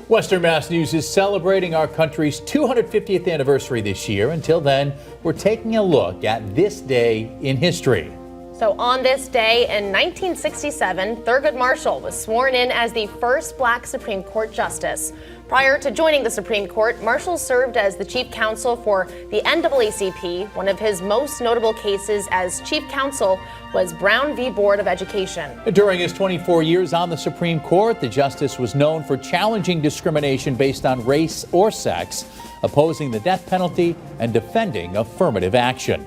Western Mass News is celebrating our country's 250th anniversary this year. Until then, we're taking a look at this day in history. So on this day in 1967, Thurgood Marshall was sworn in as the first black Supreme Court justice. Prior to joining the Supreme Court, Marshall served as the chief counsel for the NAACP. One of his most notable cases as chief counsel was Brown v. Board of Education. During his 24 years on the Supreme Court, the justice was known for challenging discrimination based on race or sex, opposing the death penalty, and defending affirmative action.